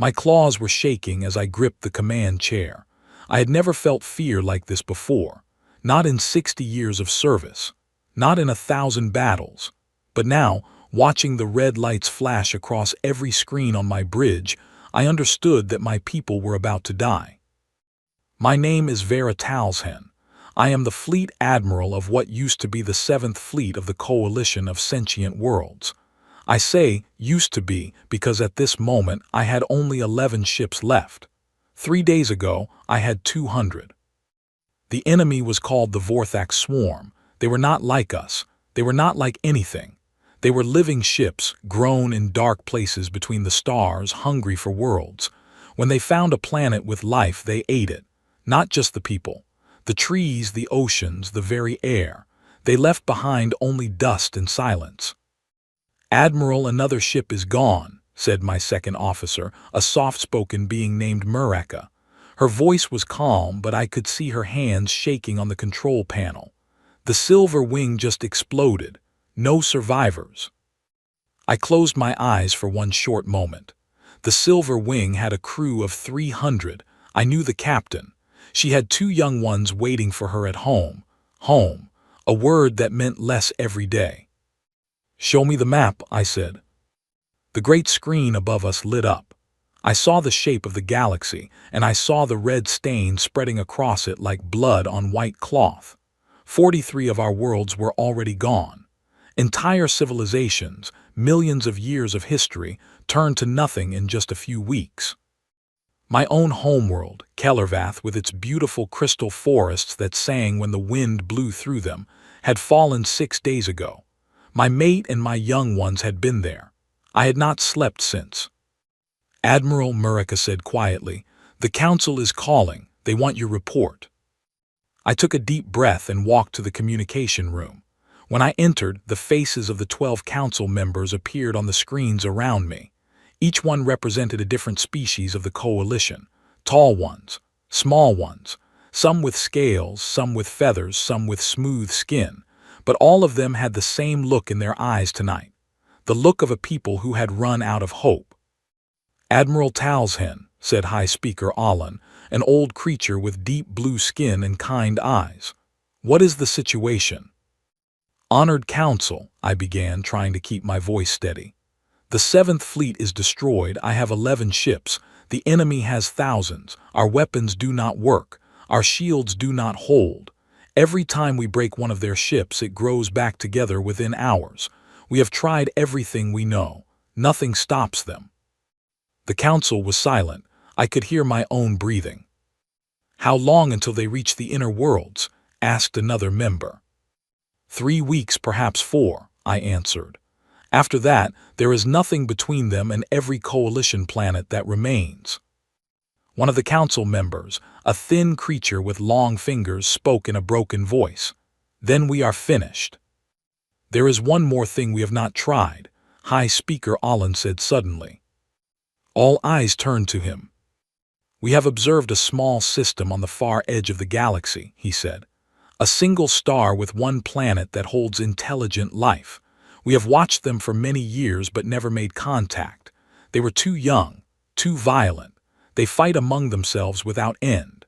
My claws were shaking as I gripped the command chair. I had never felt fear like this before, not in 60 years of service, not in 1,000 battles. But now, watching the red lights flash across every screen on my bridge, I understood that my people were about to die. My name is Vera Talshen. I am the Fleet Admiral of what used to be the 7th Fleet of the Coalition of Sentient Worlds. I say used to be because at this moment I had only 11 ships left. 3 days ago, I had 200. The enemy was called the Vorthak Swarm. They were not like us. They were not like anything. They were living ships, grown in dark places between the stars, hungry for worlds. When they found a planet with life, they ate it. Not just the people. The trees, the oceans, the very air. They left behind only dust and silence. "Admiral, another ship is gone," said my second officer, a soft-spoken being named Muraka. Her voice was calm, but I could see her hands shaking on the control panel. The silver wing just exploded. No survivors. I closed my eyes for one short moment. The silver wing had a crew of 300. I knew the captain. She had 2 young ones waiting for her at home. Home. A word that meant less every day. "Show me the map," I said. The great screen above us lit up. I saw the shape of the galaxy, and I saw the red stain spreading across it like blood on white cloth. 43 of our worlds were already gone. Entire civilizations, millions of years of history, turned to nothing in just a few weeks. My own homeworld, Kellervath, with its beautiful crystal forests that sang when the wind blew through them, had fallen 6 days ago. My mate and my young ones had been there. I had not slept since. "Admiral," Muraka said quietly, "the Council is calling. They want your report." I took a deep breath and walked to the communication room. When I entered, the faces of the 12 Council members appeared on the screens around me. Each one represented a different species of the Coalition. Tall ones, small ones, some with scales, some with feathers, some with smooth skin. But all of them had the same look in their eyes tonight. The look of a people who had run out of hope. "Admiral Talshen," said High Speaker Alan, an old creature with deep blue skin and kind eyes. "What is the situation?" "Honored Council," I began, trying to keep my voice steady. "The 7th Fleet is destroyed. I have 11 ships. The enemy has thousands. Our weapons do not work. Our shields do not hold. Every time we break one of their ships, it grows back together within hours. We have tried everything we know. Nothing stops them." The Council was silent. I could hear my own breathing. "How long until they reach the inner worlds?" asked another member. 3 weeks, perhaps 4, I answered. "After that, there is nothing between them and every coalition planet that remains." One of the council members, a thin creature with long fingers, spoke in a broken voice. "Then we are finished." "There is one more thing we have not tried," High Speaker Alan said suddenly. All eyes turned to him. "We have observed a small system on the far edge of the galaxy," he said. "A single star with one planet that holds intelligent life. We have watched them for many years but never made contact. They were too young, too violent. They fight among themselves without end.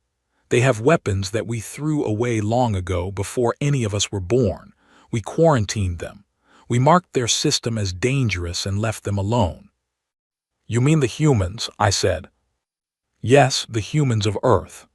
They have weapons that we threw away long ago before any of us were born. We quarantined them. We marked their system as dangerous and left them alone." "You mean the humans?" I said. "Yes, the humans of Earth."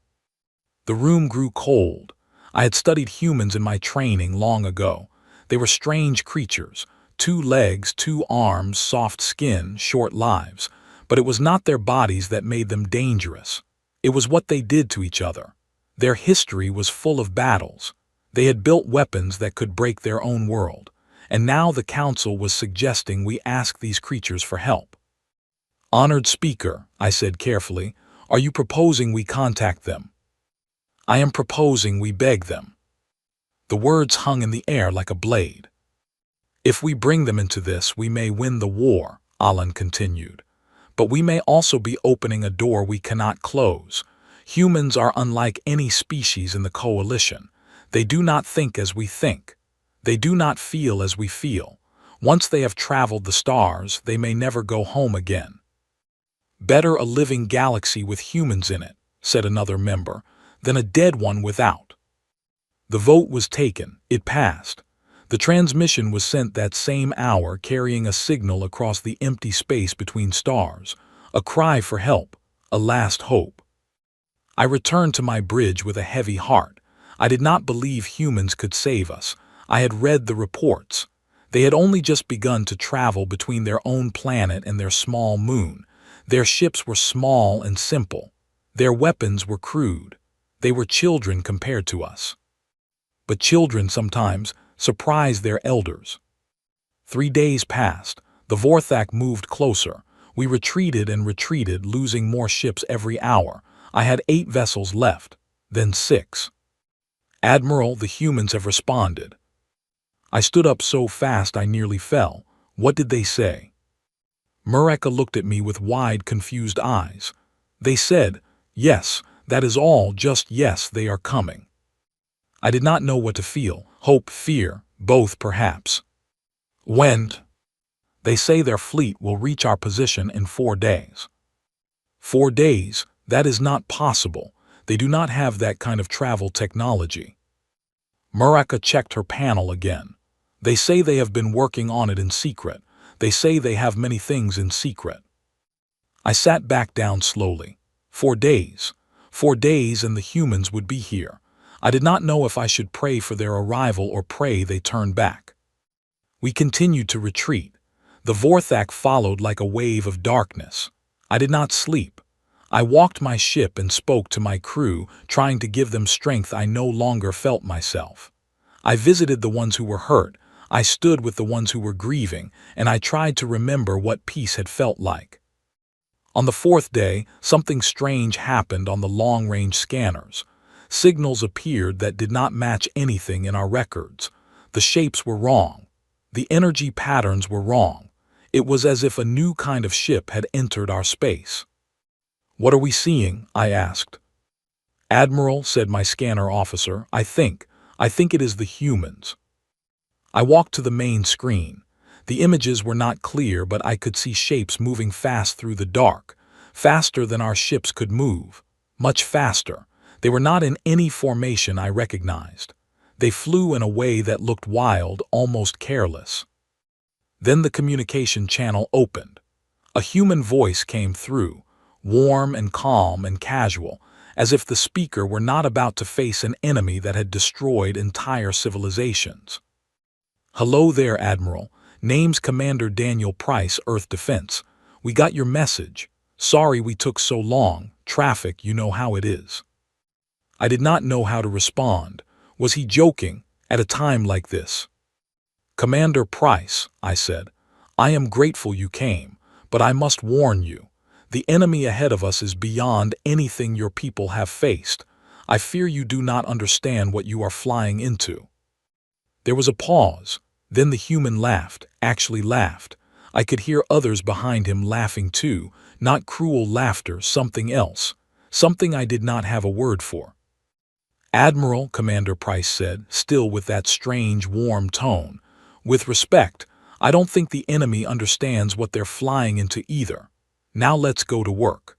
The room grew cold. I had studied humans in my training long ago. They were strange creatures, 2 legs, 2 arms, soft skin, short lives. But it was not their bodies that made them dangerous. It was what they did to each other. Their history was full of battles. They had built weapons that could break their own world. And now the Council was suggesting we ask these creatures for help. "Honored Speaker," I said carefully, "are you proposing we contact them?" "I am proposing we beg them." The words hung in the air like a blade. "If we bring them into this, we may win the war," Alan continued. "But we may also be opening a door we cannot close. Humans are unlike any species in the Coalition. They do not think as we think. They do not feel as we feel. Once they have traveled the stars, they may never go home again." Better a living galaxy with humans in it, said another member, than a dead one without. The vote was taken. It passed. The transmission was sent that same hour, carrying a signal across the empty space between stars, a cry for help, a last hope. I returned to my bridge with a heavy heart. I did not believe humans could save us. I had read the reports. They had only just begun to travel between their own planet and their small moon. Their ships were small and simple. Their weapons were crude. They were children compared to us. But children sometimes surprise their elders. 3 days passed. The Vorthak moved closer. We retreated and retreated, losing more ships every hour. I had 8 vessels left, then 6. Admiral, the humans have responded. I stood up so fast I nearly fell. What did they say? Mureka looked at me with wide, confused eyes. They said, yes, that is all, just yes, they are coming. I did not know what to feel, hope, fear, both perhaps. When? They say their fleet will reach our position in 4 days. 4 days? That is not possible. They do not have that kind of travel technology. Mureka checked her panel again. They say they have been working on it in secret. They say they have many things in secret. I sat back down slowly. 4 days. 4 days and the humans would be here. I did not know if I should pray for their arrival or pray they turn back. We continued to retreat. The Vorthak followed like a wave of darkness. I did not sleep. I walked my ship and spoke to my crew, trying to give them strength I no longer felt myself. I visited the ones who were hurt. I stood with the ones who were grieving, and I tried to remember what peace had felt like. On the 4th day, something strange happened on the long-range scanners. Signals appeared that did not match anything in our records. The shapes were wrong. The energy patterns were wrong. It was as if a new kind of ship had entered our space. What are we seeing? I asked. Admiral, said my scanner officer, I think it is the humans. I walked to the main screen. The images were not clear, but I could see shapes moving fast through the dark, faster than our ships could move, much faster. They were not in any formation I recognized. They flew in a way that looked wild, almost careless. Then the communication channel opened. A human voice came through, warm and calm and casual, as if the speaker were not about to face an enemy that had destroyed entire civilizations. Hello there, Admiral. Name's Commander Daniel Price, Earth Defense. We got your message. Sorry we took so long. Traffic, you know how it is. I did not know how to respond. Was he joking at a time like this? Commander Price, I said, I am grateful you came, but I must warn you. The enemy ahead of us is beyond anything your people have faced. I fear you do not understand what you are flying into. There was a pause. Then the human laughed, actually laughed. I could hear others behind him laughing too, not cruel laughter, something else, something I did not have a word for. Admiral, Commander Price said, still with that strange, warm tone. With respect, I don't think the enemy understands what they're flying into either. Now let's go to work.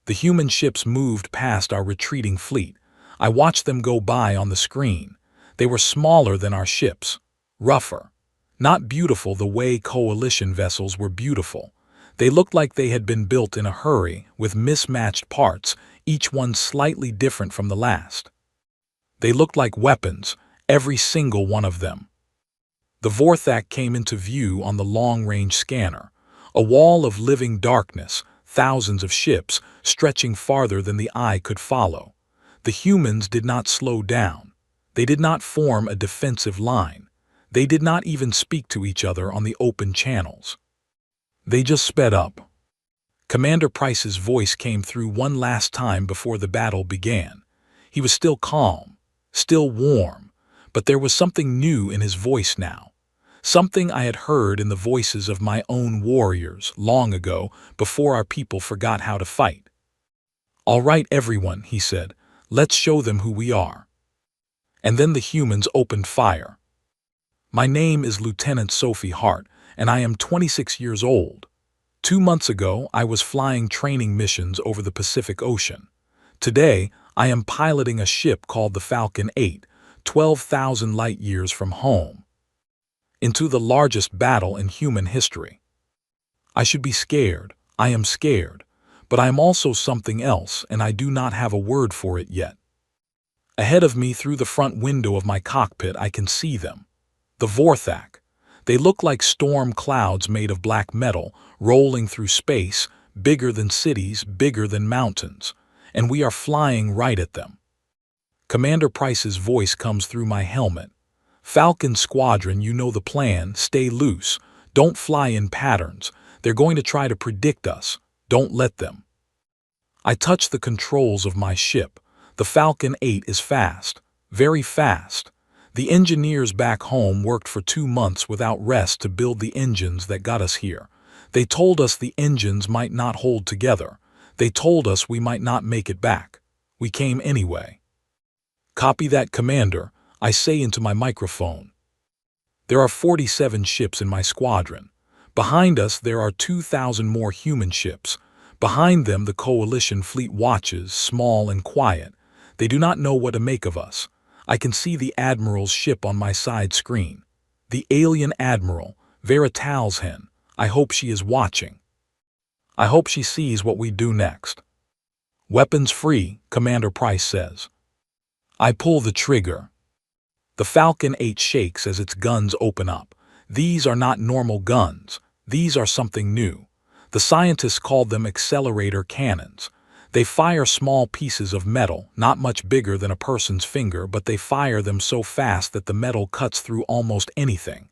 The human ships moved past our retreating fleet. I watched them go by on the screen. They were smaller than our ships, rougher. Not beautiful the way coalition vessels were beautiful. They looked like they had been built in a hurry, with mismatched parts, each one slightly different from the last. They looked like weapons, every single one of them. The Vorthak came into view on the long-range scanner, a wall of living darkness, thousands of ships, stretching farther than the eye could follow. The humans did not slow down. They did not form a defensive line. They did not even speak to each other on the open channels. They just sped up. Commander Price's voice came through one last time before the battle began. He was still calm, still warm, but there was something new in his voice now. Something I had heard in the voices of my own warriors long ago, before our people forgot how to fight. All right, everyone, he said, let's show them who we are. And then the humans opened fire. My name is Lieutenant Sophie Hart, and I am 26 years old. 2 months ago, I was flying training missions over the Pacific Ocean. Today, I am piloting a ship called the Falcon 8, 12,000 light-years from home, into the largest battle in human history. I should be scared. I am scared. But I am also something else, and I do not have a word for it yet. Ahead of me, through the front window of my cockpit, I can see them. The Vorthak. They look like storm clouds made of black metal, rolling through space, bigger than cities, bigger than mountains. And we are flying right at them. Commander Price's voice comes through my helmet. Falcon Squadron, you know the plan. Stay loose. Don't fly in patterns. They're going to try to predict us. Don't let them. I touch the controls of my ship. The Falcon 8 is fast. Very fast. The engineers back home worked for 2 months without rest to build the engines that got us here. They told us the engines might not hold together. They told us we might not make it back. We came anyway. Copy that, Commander, I say into my microphone. There are 47 ships in my squadron. Behind us there are 2,000 more human ships. Behind them the Coalition fleet watches, small and quiet. They do not know what to make of us. I can see the Admiral's ship on my side screen. The alien Admiral, Veritalshen. I hope she is watching. I hope she sees what we do next. Weapons free, Commander Price says. I pull the trigger. The Falcon 8 shakes as its guns open up. These are not normal guns. These are something new. The scientists called them accelerator cannons. They fire small pieces of metal, not much bigger than a person's finger, but they fire them so fast that the metal cuts through almost anything.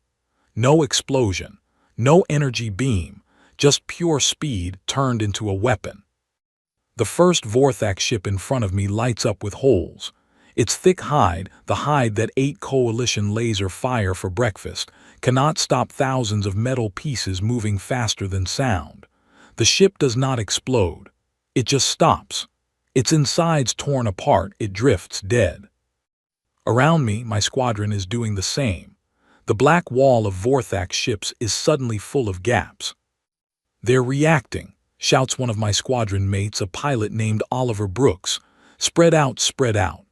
No explosion, no energy beam, just pure speed turned into a weapon. The first Vorthak ship in front of me lights up with holes. Its thick hide, the hide that ate Coalition laser fire for breakfast, cannot stop thousands of metal pieces moving faster than sound. The ship does not explode. It just stops. Its insides torn apart, it drifts dead. Around me, my squadron is doing the same. The black wall of Vorthak ships is suddenly full of gaps. They're reacting, shouts one of my squadron mates, a pilot named Oliver Brooks. Spread out, spread out.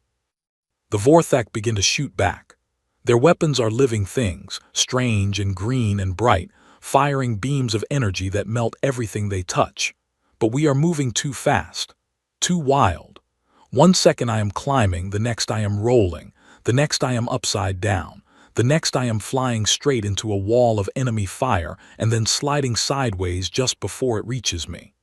The Vorthak begin to shoot back. Their weapons are living things, strange and green and bright, firing beams of energy that melt everything they touch. But we are moving too fast, too wild. 1 second I am climbing, the next I am rolling, the next I am upside down, the next I am flying straight into a wall of enemy fire and then sliding sideways just before it reaches me.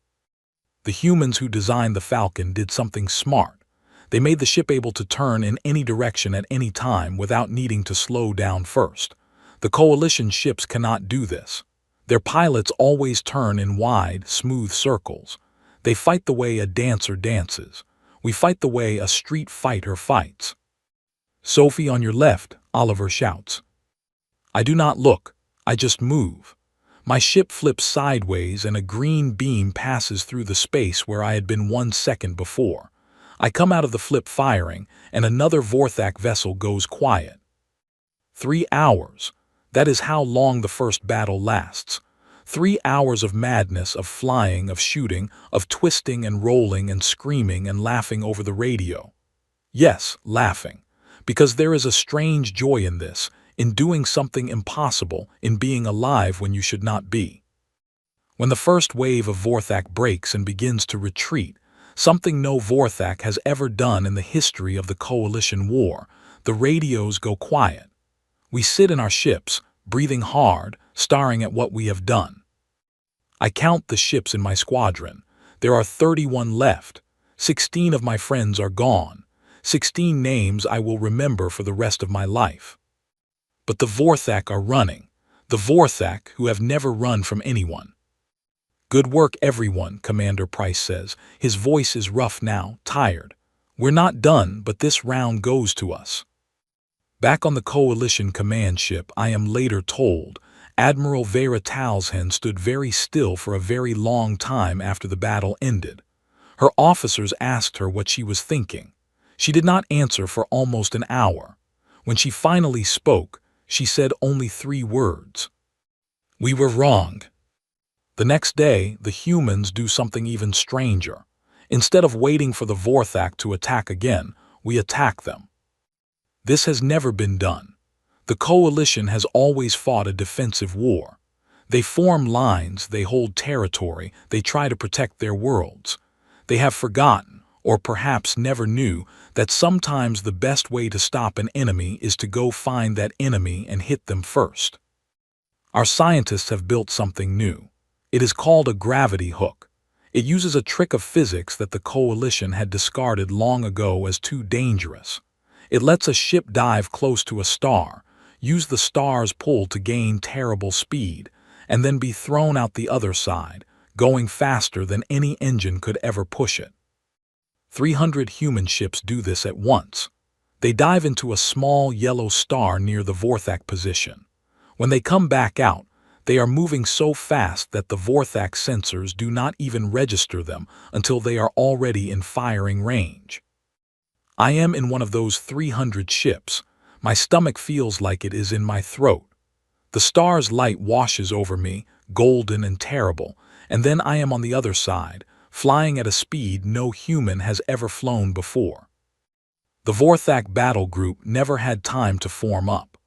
The humans who designed the Falcon did something smart. They made the ship able to turn in any direction at any time without needing to slow down first. The Coalition ships cannot do this. Their pilots always turn in wide, smooth circles. They fight the way a dancer dances. We fight the way a street fighter fights. Sophie, on your left, Oliver shouts. I do not look. I just move. My ship flips sideways and a green beam passes through the space where I had been 1 second before. I come out of the flip firing, and another Vorthak vessel goes quiet. 3 hours. That is how long the first battle lasts. 3 hours of madness, of flying, of shooting, of twisting and rolling and screaming and laughing over the radio. Yes, laughing. Because there is a strange joy in this, in doing something impossible, in being alive when you should not be. When the first wave of Vorthak breaks and begins to retreat, something no Vorthak has ever done in the history of the Coalition War, the radios go quiet. We sit in our ships, breathing hard, staring at what we have done. I count the ships in my squadron. There are 31 left. 16 of my friends are gone. 16 names I will remember for the rest of my life. But the Vorthak are running. The Vorthak who have never run from anyone. Good work, everyone, Commander Price says. His voice is rough now, tired. We're not done, but this round goes to us. Back on the Coalition command ship, I am later told, Admiral Veritalshen stood very still for a very long time after the battle ended. Her officers asked her what she was thinking. She did not answer for almost an hour. When she finally spoke, she said only 3 words. We were wrong. The next day, the humans do something even stranger. Instead of waiting for the Vorthak to attack again, we attack them. This has never been done. The coalition has always fought a defensive war. They form lines, they hold territory, they try to protect their worlds. They have forgotten, or perhaps never knew, that sometimes the best way to stop an enemy is to go find that enemy and hit them first. Our scientists have built something new. It is called a gravity hook. It uses a trick of physics that the coalition had discarded long ago as too dangerous. It lets a ship dive close to a star, use the star's pull to gain terrible speed, and then be thrown out the other side, going faster than any engine could ever push it. 300 human ships do this at once. They dive into a small yellow star near the Vorthak position. When they come back out, they are moving so fast that the Vorthak sensors do not even register them until they are already in firing range. I am in one of those 300 ships. My stomach feels like it is in my throat. The star's light washes over me, golden and terrible, and then I am on the other side, flying at a speed no human has ever flown before. The Vorthak battle group never had time to form up.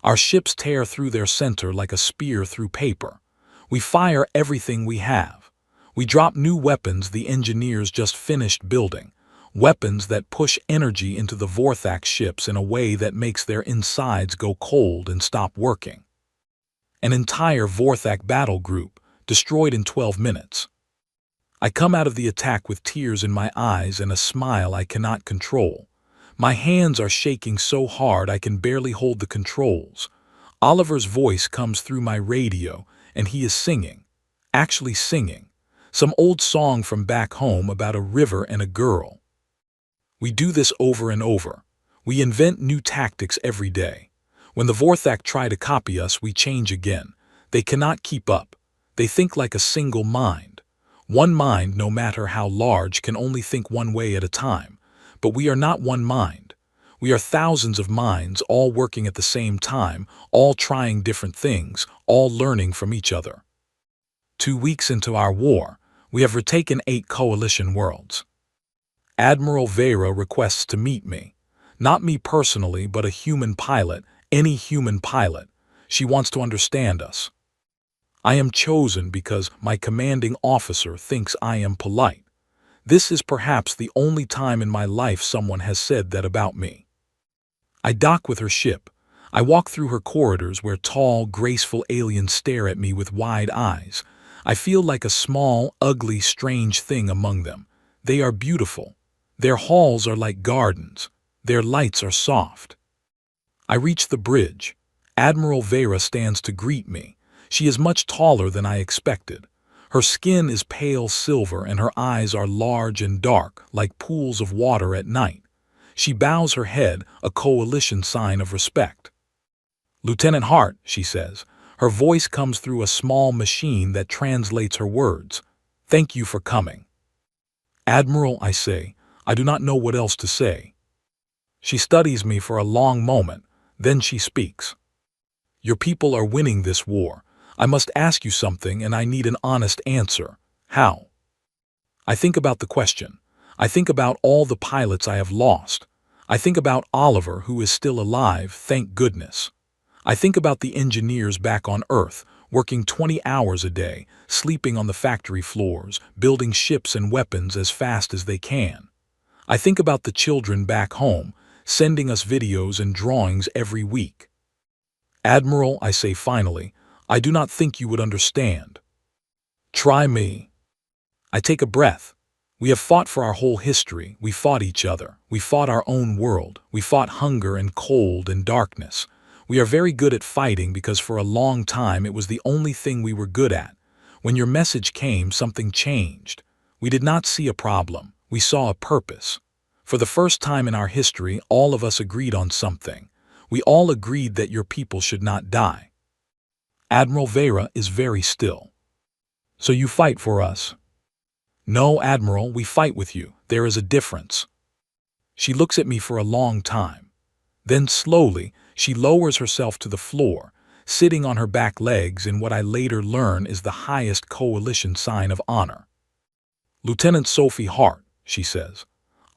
Our ships tear through their center like a spear through paper. We fire everything we have. We drop new weapons the engineers just finished building, weapons that push energy into the Vorthak ships in a way that makes their insides go cold and stop working. An entire Vorthak battle group, destroyed in 12 minutes. I come out of the attack with tears in my eyes and a smile I cannot control. My hands are shaking so hard I can barely hold the controls. Oliver's voice comes through my radio, and he is singing, actually singing, some old song from back home about a river and a girl. We do this over and over. We invent new tactics every day. When the Vorthak try to copy us, we change again. They cannot keep up. They think like a single mind. One mind, no matter how large, can only think one way at a time. But we are not one mind. We are thousands of minds all working at the same time, all trying different things, all learning from each other. 2 weeks into our war, we have retaken 8 coalition worlds. Admiral Vera requests to meet me. Not me personally, but a human pilot, any human pilot. She wants to understand us. I am chosen because my commanding officer thinks I am polite. This is perhaps the only time in my life someone has said that about me. I dock with her ship. I walk through her corridors where tall, graceful aliens stare at me with wide eyes. I feel like a small, ugly, strange thing among them. They are beautiful. Their halls are like gardens. Their lights are soft. I reach the bridge. Admiral Vera stands to greet me. She is much taller than I expected. Her skin is pale silver and her eyes are large and dark, like pools of water at night. She bows her head, a coalition sign of respect. "Lieutenant Hart," she says. Her voice comes through a small machine that translates her words. "Thank you for coming." "Admiral," I say. I do not know what else to say. She studies me for a long moment, then she speaks. "Your people are winning this war. I must ask you something and I need an honest answer. How?" I think about the question. I think about all the pilots I have lost. I think about Oliver, who is still alive, thank goodness. I think about the engineers back on Earth, working 20 hours a day, sleeping on the factory floors, building ships and weapons as fast as they can. I think about the children back home, sending us videos and drawings every week. "Admiral," I say finally, "I do not think you would understand." "Try me." I take a breath. We have fought for our whole history. We fought each other. We fought our own world. We fought hunger and cold and darkness. We are very good at fighting because for a long time it was the only thing we were good at. When your message came, something changed. We did not see a problem. We saw a purpose. For the first time in our history, all of us agreed on something. We all agreed that your people should not die. Admiral Vera is very still. "So you fight for us?" "No, Admiral, we fight with you. There is a difference." She looks at me for a long time. Then slowly, she lowers herself to the floor, sitting on her back legs in what I later learn is the highest coalition sign of honor. "Lieutenant Sophie Hart," she says,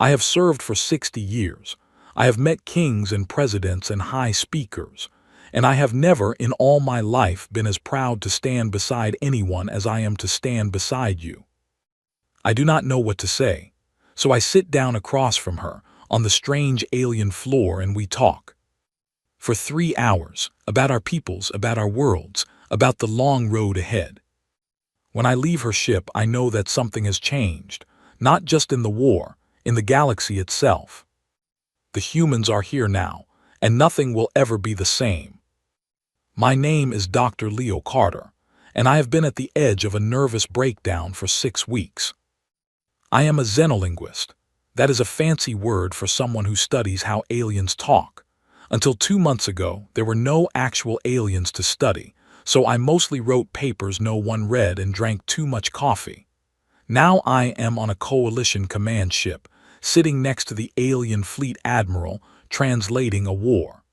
"I have served for 60 years. I have met kings and presidents and high speakers, and I have never in all my life been as proud to stand beside anyone as I am to stand beside you." I do not know what to say, so I sit down across from her on the strange alien floor and we talk. For 3 hours, about our peoples, about our worlds, about the long road ahead. When I leave her ship, I know that something has changed, not just in the war, in the galaxy itself. The humans are here now, and nothing will ever be the same. My name is Dr. Leo Carter, and I have been at the edge of a nervous breakdown for 6 weeks. I am a xenolinguist. That is a fancy word for someone who studies how aliens talk. Until 2 months ago, there were no actual aliens to study, so I mostly wrote papers no one read and drank too much coffee. Now I am on a coalition command ship, sitting next to the alien fleet admiral, translating a war.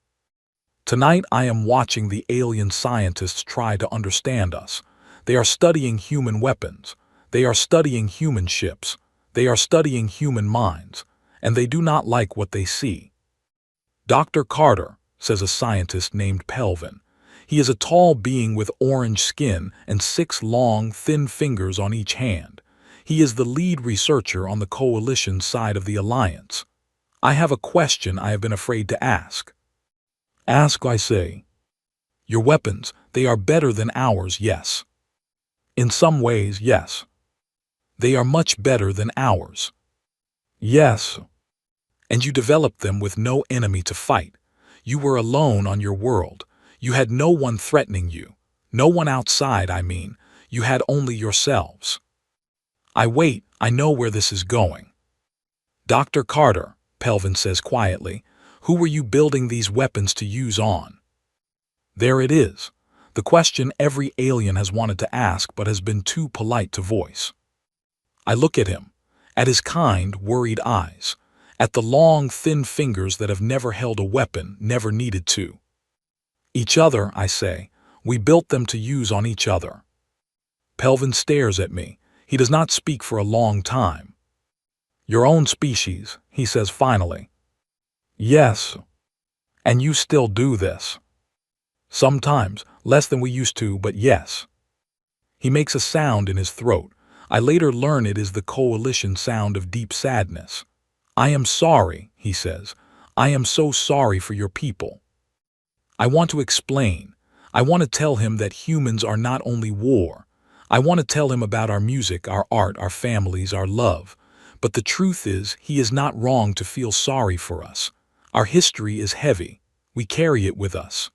Tonight I am watching the alien scientists try to understand us. They are studying human weapons. They are studying human ships. They are studying human minds, and they do not like what they see. "Dr. Carter," says a scientist named Pelvin. He is a tall being with orange skin and 6 long, thin fingers on each hand. He is the lead researcher on the coalition side of the alliance. "I have a question I have been afraid to ask." "Ask," I say. "Your weapons, they are better than ours, yes." "In some ways, yes." "They are much better than ours." "Yes." "And you developed them with no enemy to fight. You were alone on your world. You had no one threatening you. No one outside, I mean. You had only yourselves." I wait. I know where this is going. "Dr. Carter," Pelvin says quietly, "who were you building these weapons to use on?" There it is. The question every alien has wanted to ask but has been too polite to voice. I look at him, at his kind, worried eyes, at the long, thin fingers that have never held a weapon, never needed to. "Each other," I say. "We built them to use on each other." Pelvin stares at me. He does not speak for a long time. "Your own species," he says finally. "Yes." "And you still do this?" "Sometimes, less than we used to, but yes." He makes a sound in his throat. I later learn it is the coalition sound of deep sadness. "I am sorry," he says. "I am so sorry for your people." I want to explain. I want to tell him that humans are not only war. I want to tell him about our music, our art, our families, our love. But the truth is, he is not wrong to feel sorry for us. Our history is heavy. We carry it with us.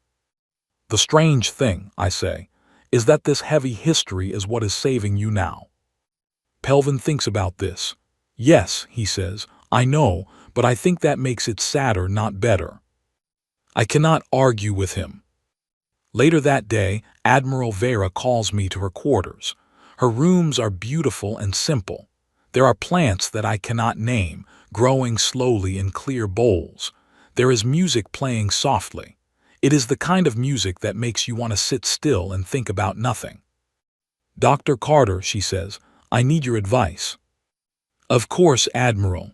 "The strange thing," I say, "is that this heavy history is what is saving you now." Pelvin thinks about this. "Yes," he says, "I know, but I think that makes it sadder, not better." I cannot argue with him. Later that day, Admiral Vera calls me to her quarters. Her rooms are beautiful and simple. There are plants that I cannot name, growing slowly in clear bowls. There is music playing softly. It is the kind of music that makes you want to sit still and think about nothing. "Dr. Carter," she says, "I need your advice." "Of course, Admiral."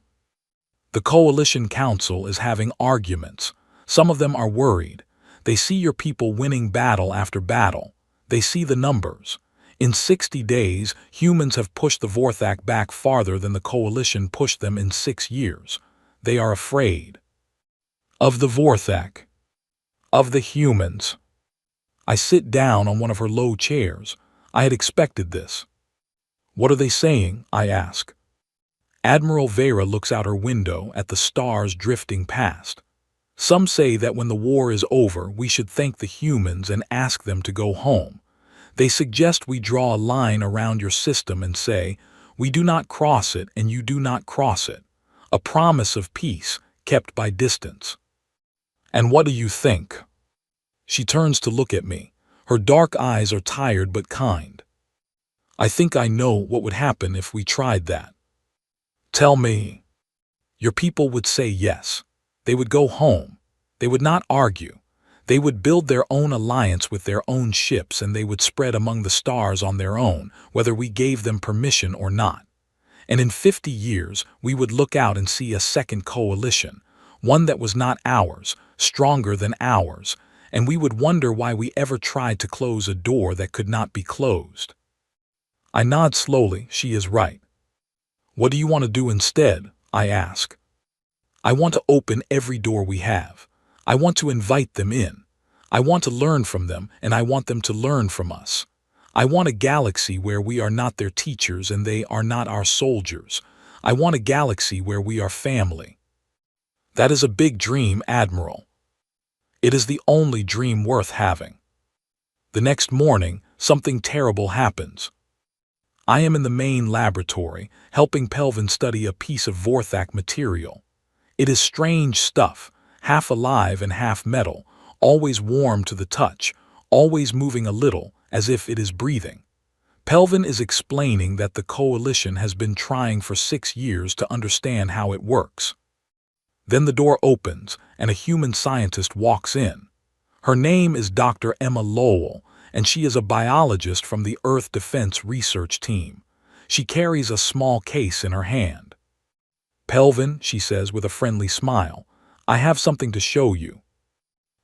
"The Coalition Council is having arguments. Some of them are worried. They see your people winning battle after battle. They see the numbers. In 60 days, humans have pushed the Vorthak back farther than the Coalition pushed them in 6 years. They are afraid." "Of the Vorthak?" "Of the humans." I sit down on one of her low chairs. I had expected this. "What are they saying?" I ask. Admiral Vera looks out her window at the stars drifting past. "Some say that when the war is over, we should thank the humans and ask them to go home. They suggest we draw a line around your system and say, we do not cross it and you do not cross it. A promise of peace, kept by distance." "And what do you think?" She turns to look at me. Her dark eyes are tired but kind. "I think I know what would happen if we tried that." "Tell me." "Your people would say yes. They would go home. They would not argue. They would build their own alliance with their own ships, and they would spread among the stars on their own, whether we gave them permission or not. And in 50 years, we would look out and see a second coalition, one that was not ours, stronger than ours, and we would wonder why we ever tried to close a door that could not be closed. I nod slowly. She is right. What do you want to do instead? I ask. I want to open every door we have. I want to invite them in. I want to learn from them, and I want them to learn from us. I want a galaxy where we are not their teachers and they are not our soldiers. I want a galaxy where we are family. That is a big dream, Admiral. It is the only dream worth having. The next morning, something terrible happens. I am in the main laboratory, helping Pelvin study a piece of Vorthak material. It is strange stuff, half alive and half metal, always warm to the touch, always moving a little, as if it is breathing. Pelvin is explaining that the coalition has been trying for 6 years to understand how it works. Then the door opens, and a human scientist walks in. Her name is Dr. Emma Lowell, and she is a biologist from the Earth Defense Research Team. She carries a small case in her hand. "Pelvin," she says with a friendly smile, "I have something to show you."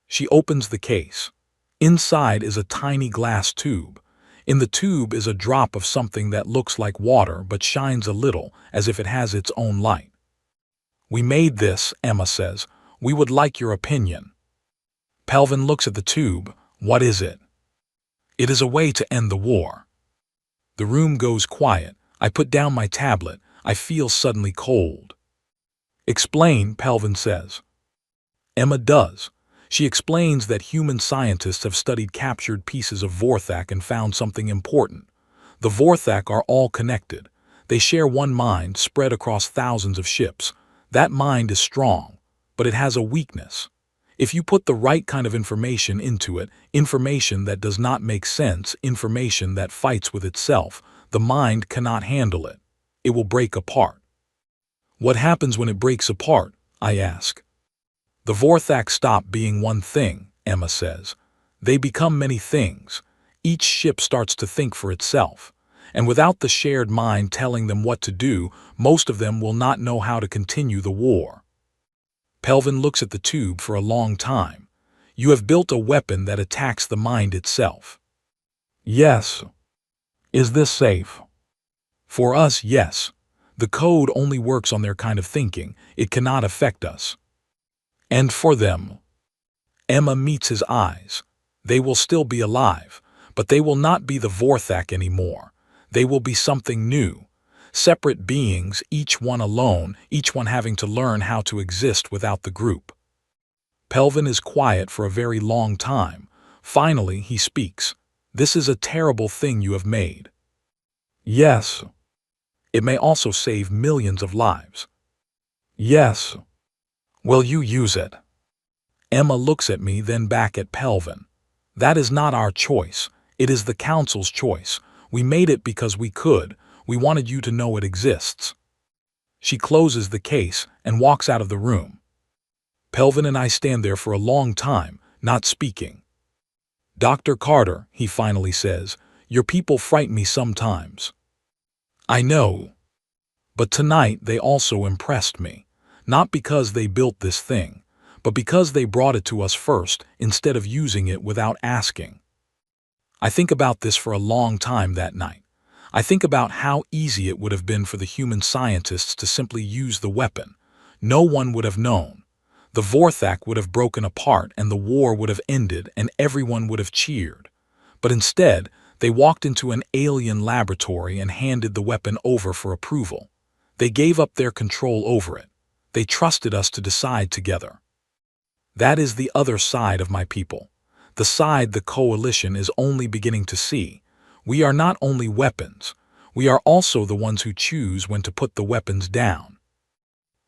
She opens the case. Inside is a tiny glass tube. In the tube is a drop of something that looks like water but shines a little, as if it has its own light. "We made this," Emma says. "We would like your opinion." Pelvin looks at the tube. "What is it?" "It is a way to end the war." The room goes quiet. I put down my tablet. I feel suddenly cold. "Explain," Pelvin says. Emma does. She explains that human scientists have studied captured pieces of Vorthak and found something important. The Vorthak are all connected. They share one mind spread across thousands of ships. That mind is strong, but it has a weakness. If you put the right kind of information into it, information that does not make sense, information that fights with itself, the mind cannot handle it. It will break apart. "What happens when it breaks apart?" I ask. "The Vorthak stop being one thing," Emma says. "They become many things. Each ship starts to think for itself. And without the shared mind telling them what to do, most of them will not know how to continue the war." Pelvin looks at the tube for a long time. "You have built a weapon that attacks the mind itself." "Yes." "Is this safe?" "For us, yes. The code only works on their kind of thinking. It cannot affect us." "And for them?" Emma meets his eyes. "They will still be alive, but they will not be the Vorthak anymore. They will be something new. Separate beings, each one alone, each one having to learn how to exist without the group." Pelvin is quiet for a very long time. Finally, he speaks. "This is a terrible thing you have made." "Yes." "It may also save millions of lives." "Yes." "Will you use it?" Emma looks at me, then back at Pelvin. "That is not our choice. It is the Council's choice. We made it because we could. We wanted you to know it exists." She closes the case and walks out of the room. Pelvin and I stand there for a long time, not speaking. "Dr. Carter," he finally says, "your people frighten me sometimes." "I know. But tonight they also impressed me. Not because they built this thing, but because they brought it to us first instead of using it without asking." I think about this for a long time that night. I think about how easy it would have been for the human scientists to simply use the weapon. No one would have known. The Vorthak would have broken apart and the war would have ended and everyone would have cheered. But instead, they walked into an alien laboratory and handed the weapon over for approval. They gave up their control over it. They trusted us to decide together. That is the other side of my people. The side the coalition is only beginning to see. We are not only weapons. We are also the ones who choose when to put the weapons down.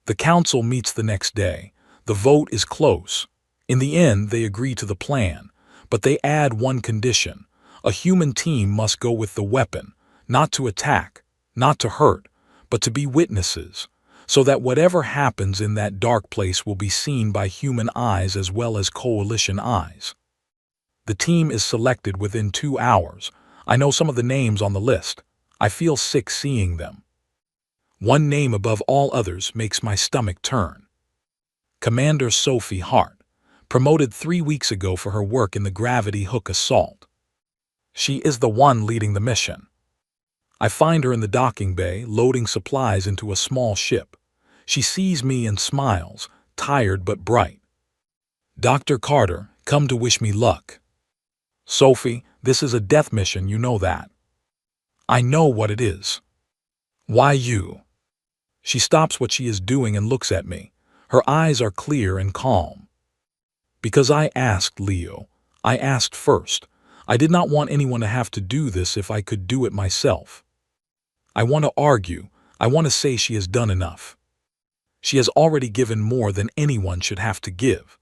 The council meets the next day. The vote is close. In the end, they agree to the plan, but they add one condition. A human team must go with the weapon, not to attack, not to hurt, but to be witnesses. so that whatever happens in that dark place will be seen by human eyes as well as coalition eyes. The team is selected within 2 hours. I know some of the names on the list. I feel sick seeing them. One name above all others makes my stomach turn. Commander Sophie Hart, promoted 3 weeks ago for her work in the gravity hook assault. She is the one leading the mission. I find her in the docking bay, loading supplies into a small ship. She sees me and smiles, tired but bright. "Dr. Carter, come to wish me luck." "Sophie, this is a death mission, you know that." "I know what it is." "Why you?" She stops what she is doing and looks at me. Her eyes are clear and calm. "Because I asked, Leo. I asked first. I did not want anyone to have to do this if I could do it myself. I want to argue. I want to say she has done enough. She has already given more than anyone should have to give.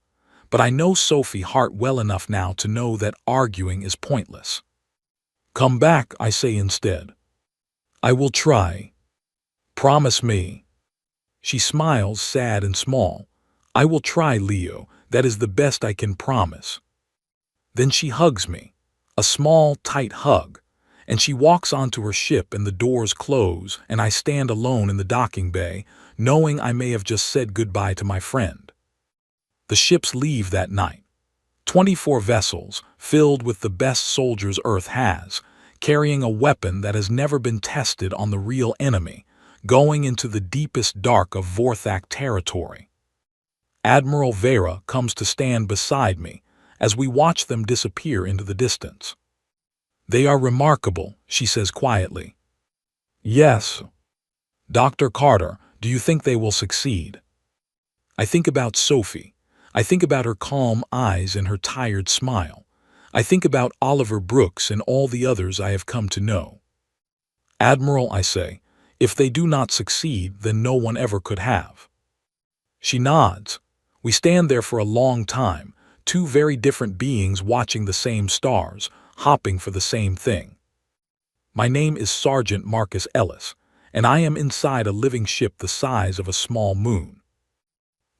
But I know Sophie Hart well enough now to know that arguing is pointless. "Come back," I say instead. "I will try. Promise me." She smiles, sad and small. "I will try, Leo. That is the best I can promise." Then she hugs me, a small, tight hug, and she walks onto her ship and the doors close and I stand alone in the docking bay, knowing I may have just said goodbye to my friend. The ships leave that night. 24 vessels, filled with the best soldiers Earth has, carrying a weapon that has never been tested on the real enemy, going into the deepest dark of Vorthak territory. Admiral Vera comes to stand beside me as we watch them disappear into the distance. "They are remarkable," she says quietly. "Yes." "Dr. Carter, do you think they will succeed?" I think about Sophie. I think about her calm eyes and her tired smile. I think about Oliver Brooks and all the others I have come to know. "Admiral," I say, "if they do not succeed, then no one ever could have." She nods. We stand there for a long time, two very different beings watching the same stars, hopping for the same thing. My name is Sergeant Marcus Ellis, and I am inside a living ship the size of a small moon.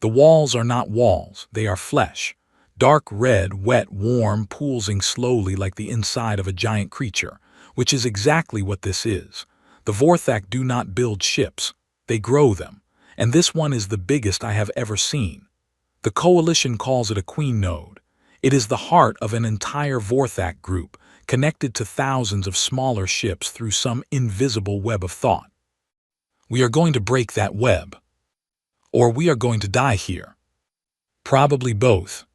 The walls are not walls, they are flesh. Dark red, wet, warm, pulsing slowly like the inside of a giant creature, which is exactly what this is. The Vorthak do not build ships, they grow them, and this one is the biggest I have ever seen. The Coalition calls it a queen node. It is the heart of an entire Vorthak group, connected to thousands of smaller ships through some invisible web of thought. We are going to break that web. Or we are going to die here. Probably both.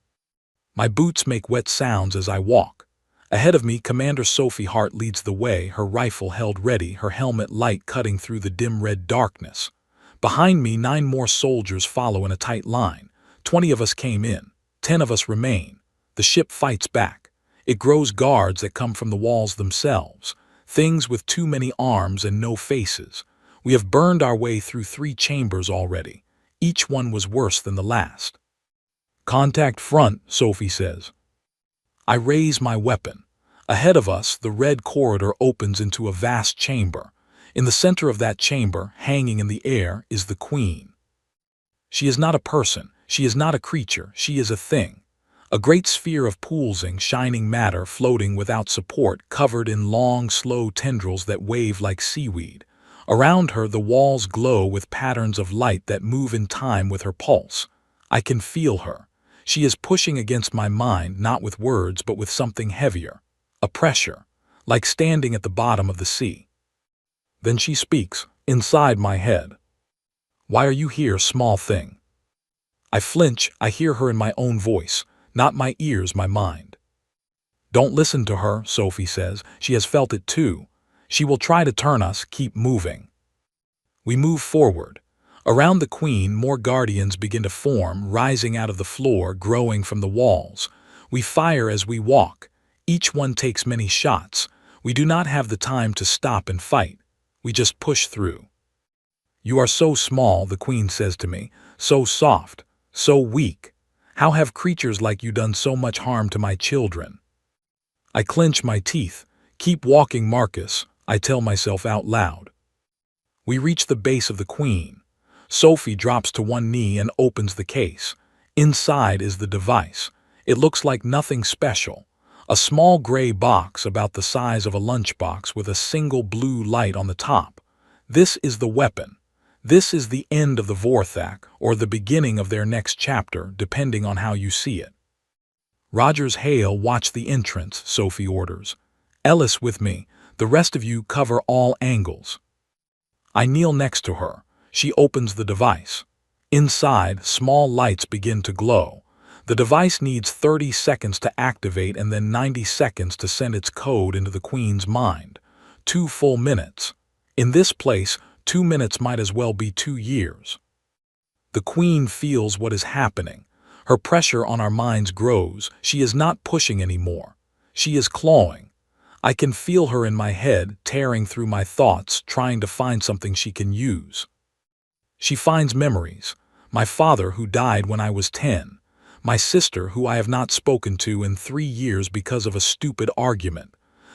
My boots make wet sounds as I walk. Ahead of me, Commander Sophie Hart leads the way, her rifle held ready, her helmet light cutting through the dim red darkness. Behind me, 9 more soldiers follow in a tight line. 20 of us came in, 10 of us remain. The ship fights back. It grows guards that come from the walls themselves, things with too many arms and no faces. We have burned our way through 3 chambers already. Each one was worse than the last. "Contact front," Sophie says. I raise my weapon. Ahead of us, the red corridor opens into a vast chamber. In the center of that chamber, hanging in the air, is the Queen. She is not a person, she is not a creature, she is a thing. A great sphere of pulsing, shining matter floating without support, covered in long, slow tendrils that wave like seaweed. Around her, the walls glow with patterns of light that move in time with her pulse. I can feel her. She is pushing against my mind, not with words, but with something heavier. A pressure, like standing at the bottom of the sea. Then she speaks, inside my head. "Why are you here, small thing?" I flinch, I hear her in my own voice, not my ears, my mind. "Don't listen to her," Sophie says. "She has felt it too. She will try to turn us, keep moving." We move forward. Around the Queen, more guardians begin to form, rising out of the floor, growing from the walls. We fire as we walk. Each one takes many shots. We do not have the time to stop and fight. We just push through. "You are so small," the Queen says to me, "so soft, so weak. How have creatures like you done so much harm to my children?" I clench my teeth. "Keep walking, Marcus," I tell myself out loud. We reach the base of the Queen. Sophie drops to one knee and opens the case. Inside is the device. It looks like nothing special. A small gray box about the size of a lunchbox with a single blue light on the top. This is the weapon. This is the end of the Vorthak, or the beginning of their next chapter, depending on how you see it. Rogers Hale, watch the entrance, Sophie orders. Ellis with me. The rest of you cover all angles. I kneel next to her. She opens the device. Inside, small lights begin to glow. The device needs 30 seconds to activate and then 90 seconds to send its code into the Queen's mind. 2 full minutes. In this place, 2 minutes might as well be 2 years. The Queen feels what is happening. Her pressure on our minds grows. She is not pushing anymore. She is clawing. I can feel her in my head, tearing through my thoughts, trying to find something she can use. She finds memories. My father, who died when I was 10. My sister, who I have not spoken to in 3 years because of a stupid argument.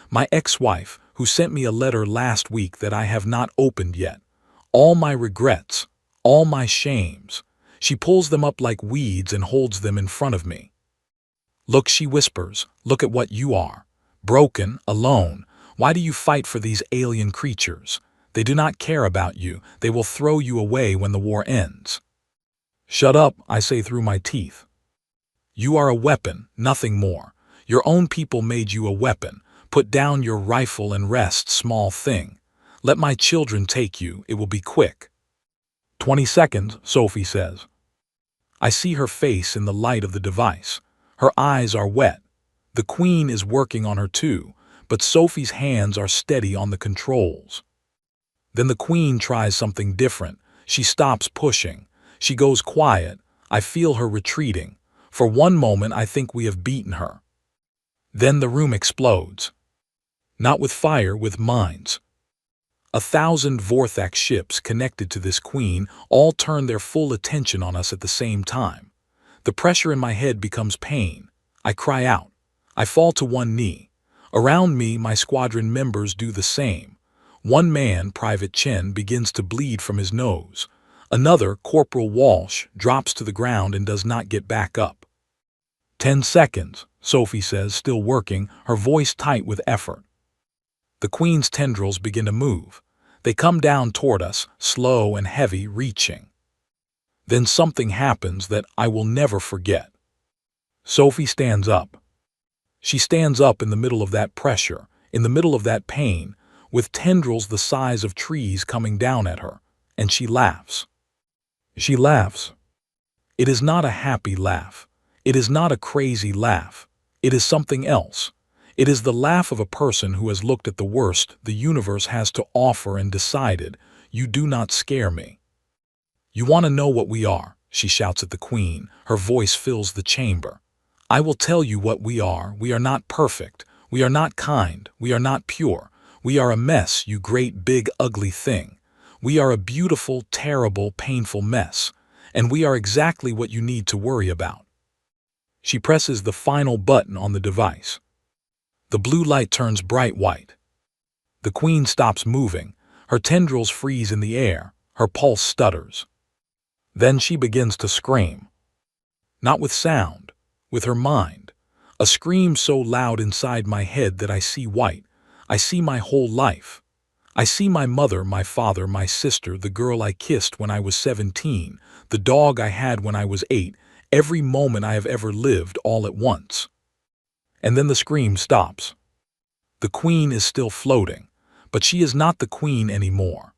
My ex-wife, who sent me a letter last week that I have not opened yet. All my regrets, all my shames. She pulls them up like weeds and holds them in front of me. Look, she whispers, look at what you are. Broken, alone. Why do you fight for these alien creatures? They do not care about you. They will throw you away when the war ends. Shut up, I say through my teeth. You are a weapon, nothing more. Your own people made you a weapon. Put down your rifle and rest, small thing. Let my children take you, it will be quick. 20 seconds, Sophie says. I see her face in the light of the device. Her eyes are wet. The Queen is working on her too, but Sophie's hands are steady on the controls. Then the Queen tries something different. She stops pushing. She goes quiet. I feel her retreating. For one moment I think we have beaten her. Then the room explodes. Not with fire, with mines. 1,000 Vorthak ships connected to this Queen all turn their full attention on us at the same time. The pressure in my head becomes pain. I cry out. I fall to one knee. Around me, my squadron members do the same. One man, Private Chen, begins to bleed from his nose. Another, Corporal Walsh, drops to the ground and does not get back up. 10 seconds, Sophie says, still working, her voice tight with effort. The Queen's tendrils begin to move. They come down toward us, slow and heavy, reaching. Then something happens that I will never forget. Sophie stands up. She stands up in the middle of that pressure, in the middle of that pain, with tendrils the size of trees coming down at her, and she laughs. She laughs. It is not a happy laugh. It is not a crazy laugh. It is something else. It is the laugh of a person who has looked at the worst the universe has to offer and decided, you do not scare me. You want to know what we are, she shouts at the Queen. Her voice fills the chamber. I will tell you what we are. We are not perfect. We are not kind. We are not pure. We are a mess, you great big ugly thing. We are a beautiful, terrible, painful mess. And we are exactly what you need to worry about. She presses the final button on the device. The blue light turns bright white. The Queen stops moving. Her tendrils freeze in the air. Her pulse stutters. Then she begins to scream. Not with sound, with her mind. A scream so loud inside my head that I see white. I see my whole life. I see my mother, my father, my sister, the girl I kissed when I was 17, the dog I had when I was 8, every moment I have ever lived all at once. And then the scream stops. The Queen is still floating, but she is not the Queen anymore.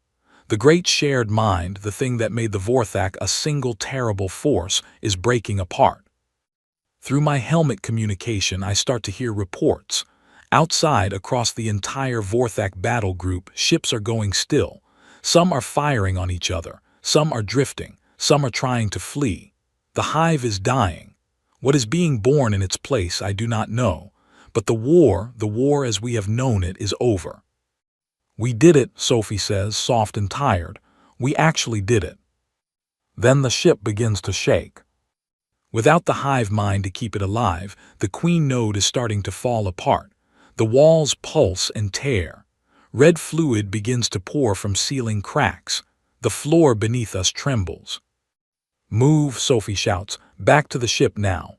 The great shared mind, the thing that made the Vorthak a single terrible force, is breaking apart. Through my helmet communication, I start to hear reports. Outside, across the entire Vorthak battle group, ships are going still. Some are firing on each other. Some are drifting. Some are trying to flee. The hive is dying. What is being born in its place, I do not know. But the war as we have known it, is over. We did it, Sophie says, soft and tired. We actually did it. Then the ship begins to shake. Without the hive mind to keep it alive, the Queen node is starting to fall apart. The walls pulse and tear. Red fluid begins to pour from ceiling cracks. The floor beneath us trembles. "Move," Sophie shouts. "Back to the ship now."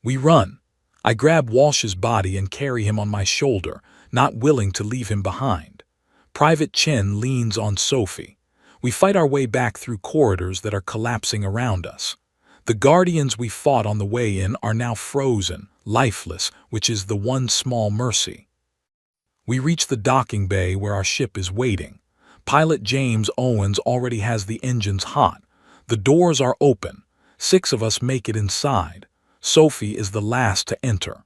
We run. I grab Walsh's body and carry him on my shoulder, not willing to leave him behind. Private Chen leans on Sophie. We fight our way back through corridors that are collapsing around us. The guardians we fought on the way in are now frozen, lifeless, which is the one small mercy. We reach the docking bay where our ship is waiting. Pilot James Owens already has the engines hot. The doors are open. 6 of us make it inside. Sophie is the last to enter.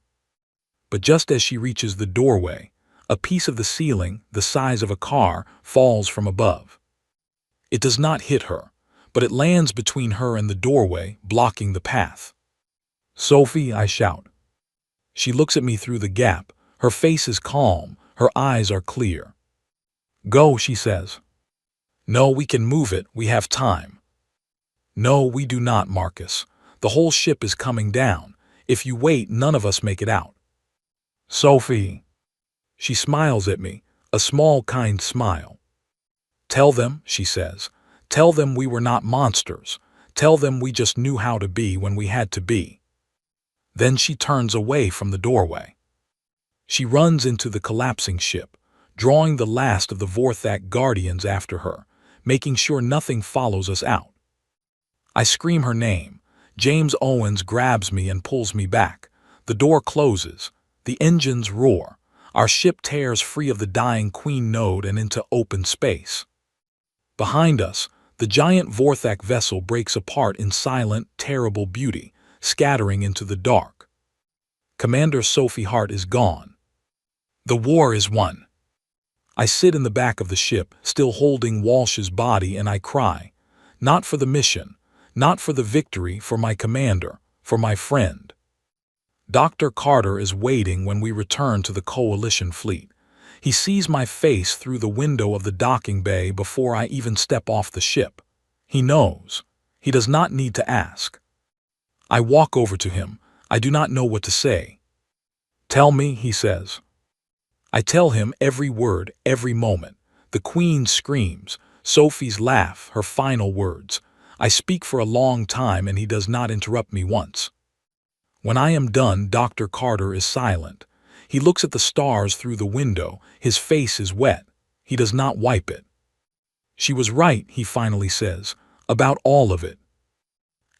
But just as she reaches the doorway, a piece of the ceiling, the size of a car, falls from above. It does not hit her, but it lands between her and the doorway, blocking the path. "Sophie," I shout. She looks at me through the gap. Her face is calm. Her eyes are clear. "Go," she says. "No, we can move it. We have time." "No, we do not, Marcus. The whole ship is coming down. If you wait, none of us make it out." "Sophie." She smiles at me, a small, kind smile. "Tell them," she says. "Tell them we were not monsters. Tell them we just knew how to be when we had to be." Then she turns away from the doorway. She runs into the collapsing ship, drawing the last of the Vorthak guardians after her, making sure nothing follows us out. I scream her name. James Owens grabs me and pulls me back. The door closes. The engines roar. Our ship tears free of the dying Queen Node and into open space. Behind us, the giant Vorthak vessel breaks apart in silent, terrible beauty, scattering into the dark. Commander Sophie Hart is gone. The war is won. I sit in the back of the ship, still holding Walsh's body, and I cry. Not for the mission, not for the victory, for my commander, for my friend. Dr. Carter is waiting when we return to the Coalition fleet. He sees my face through the window of the docking bay before I even step off the ship. He knows. He does not need to ask. I walk over to him. I do not know what to say. "Tell me," he says. I tell him every word, every moment. The Queen screams, Sophie's laugh, her final words. I speak for a long time and he does not interrupt me once. When I am done, Dr. Carter is silent. He looks at the stars through the window. His face is wet. He does not wipe it. "She was right," he finally says, "about all of it."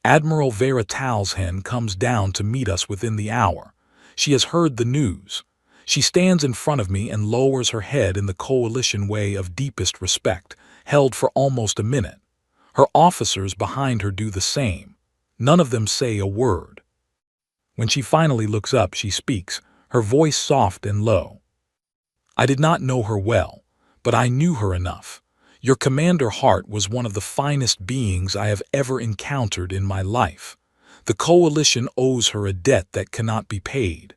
Admiral Vera Talshen comes down to meet us within the hour. She has heard the news. She stands in front of me and lowers her head in the Coalition way of deepest respect, held for almost a minute. Her officers behind her do the same. None of them say a word. When she finally looks up, she speaks, her voice soft and low. "I did not know her well, but I knew her enough. Your Commander Hart was one of the finest beings I have ever encountered in my life. The Coalition owes her a debt that cannot be paid."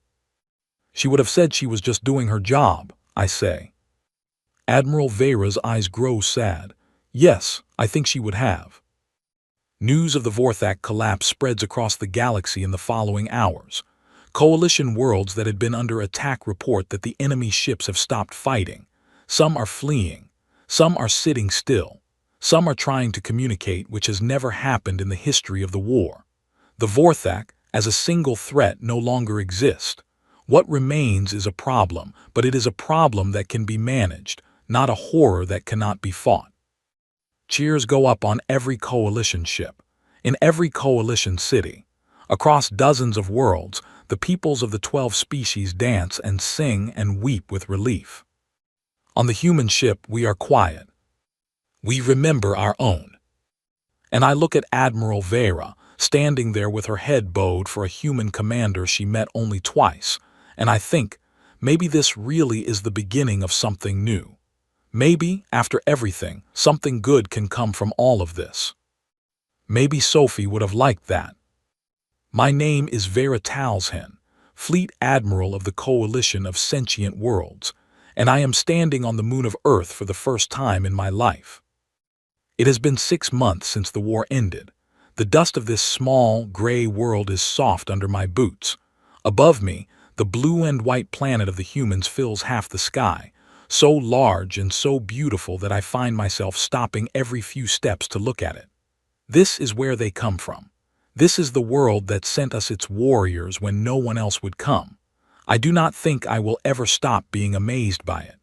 "She would have said she was just doing her job," I say. Admiral Vera's eyes grow sad. "Yes, I think she would have." News of the Vorthak collapse spreads across the galaxy in the following hours. Coalition worlds that had been under attack report that the enemy ships have stopped fighting. Some are fleeing. Some are sitting still. Some are trying to communicate, which has never happened in the history of the war. The Vorthak, as a single threat, no longer exist. What remains is a problem, but it is a problem that can be managed, not a horror that cannot be fought. Cheers go up on every Coalition ship, in every Coalition city. Across dozens of worlds, the peoples of the 12 species dance and sing and weep with relief. On the human ship, we are quiet. We remember our own. And I look at Admiral Vera, standing there with her head bowed for a human commander she met only twice, and I think, maybe this really is the beginning of something new. Maybe, after everything, something good can come from all of this. Maybe Sophie would have liked that. My name is Vera Talshen, Fleet Admiral of the Coalition of Sentient Worlds, and I am standing on the moon of Earth for the first time in my life. It has been 6 months since the war ended. The dust of this small, gray world is soft under my boots. Above me, the blue and white planet of the humans fills half the sky. so large and so beautiful that I find myself stopping every few steps to look at it. This is where they come from. This is the world that sent us its warriors when no one else would come. I do not think I will ever stop being amazed by it.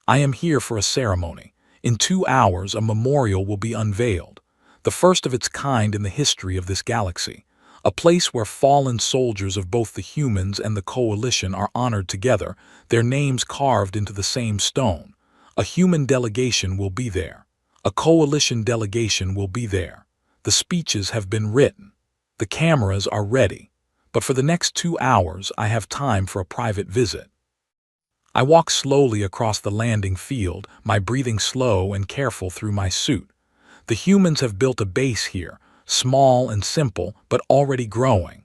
I am here for a ceremony. In 2 hours, a memorial will be unveiled, the first of its kind in the history of this galaxy, a place where fallen soldiers of both the humans and the Coalition are honored together, their names carved into the same stone. A human delegation will be there. A Coalition delegation will be there. The speeches have been written. The cameras are ready. But for the next 2 hours, I have time for a private visit. I walk slowly across the landing field, my breathing slow and careful through my suit. The humans have built a base here, small and simple, but already growing.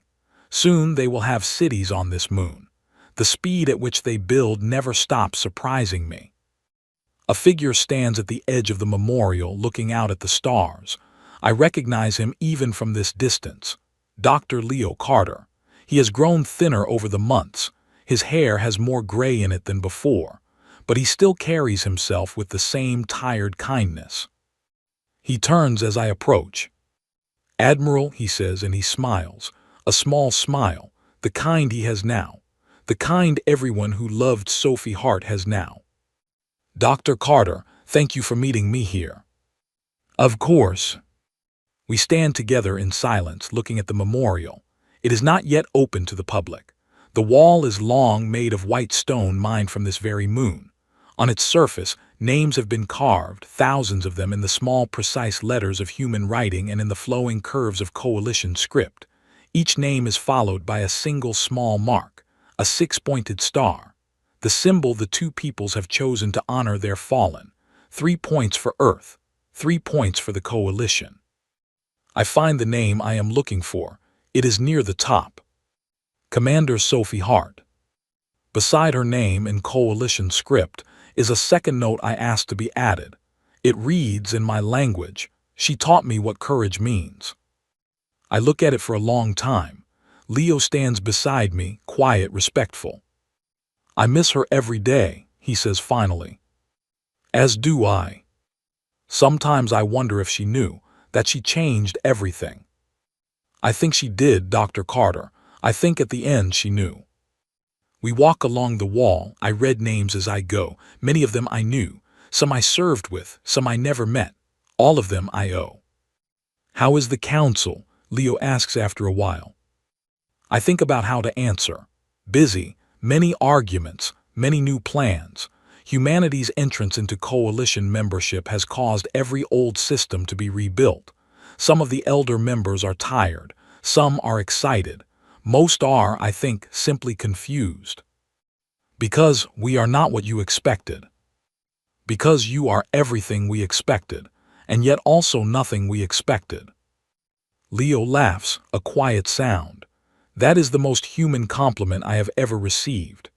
Soon they will have cities on this moon. The speed at which they build never stops surprising me. A figure stands at the edge of the memorial, looking out at the stars. I recognize him even from this distance. Dr. Leo Carter. He has grown thinner over the months. His hair has more gray in it than before, but he still carries himself with the same tired kindness. He turns as I approach. "Admiral," he says, and he smiles. A small smile, the kind he has now. The kind everyone who loved Sophie Hart has now. "Dr. Carter, thank you for meeting me here." "Of course." We stand together in silence, looking at the memorial. It is not yet open to the public. The wall is long, made of white stone mined from this very moon. On its surface, names have been carved, thousands of them in the small, precise letters of human writing and in the flowing curves of Coalition script. Each name is followed by a single small mark, a 6-pointed star, the symbol the two peoples have chosen to honor their fallen. 3 points for Earth, 3 points for the Coalition. I find the name I am looking for. It is near the top. Commander Sophie Hart. Beside her name in Coalition script is a second note I asked to be added. It reads in my language, "She taught me what courage means." I look at it for a long time. Leo stands beside me, quiet, respectful. "I miss her every day," he says finally. "As do I. Sometimes I wonder if she knew that she changed everything." "I think she did, Dr. Carter. I think at the end she knew." We walk along the wall. I read names as I go. Many of them I knew. Some I served with, some I never met. All of them I owe. "How is the council?" Leo asks after a while. I think about how to answer. Busy, many arguments, many new plans. Humanity's entrance into Coalition membership has caused every old system to be rebuilt. Some of the elder members are tired. Some are excited. Most are, I think, simply confused. Because we are not what you expected. Because you are everything we expected, and yet also nothing we expected. Leo laughs, a quiet sound. That is the most human compliment I have ever received.